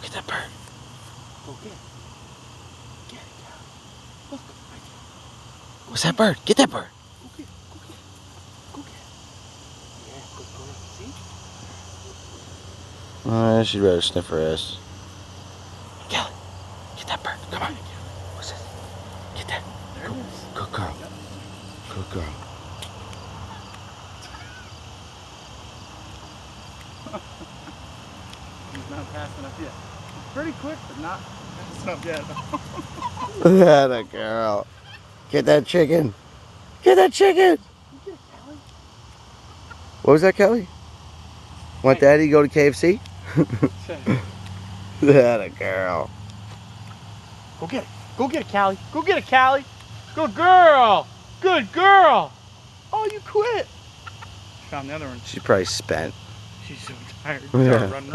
Get that bird. Go get it. Get it, Callie. Look, right there. What's that bird? Get that bird. Go get it. Go get it. Go get it. Yeah, good girl. See? She'd rather sniff her ass. Kelly, get that bird. Come on. What's this? Get that. There it is. Good girl. Good girl. He's not passing up yet. It's pretty quick, but not passing up yet. That a girl. Get that chicken. Get that chicken. Get it, Callie. What was that, Kelly? Want Daddy to go to KFC? That a girl. Go get it. Go get it, Callie. Go get it, Callie. Good girl. Good girl. Oh, you quit. Found the other one. She's probably spent. She's so tired. Yeah. Running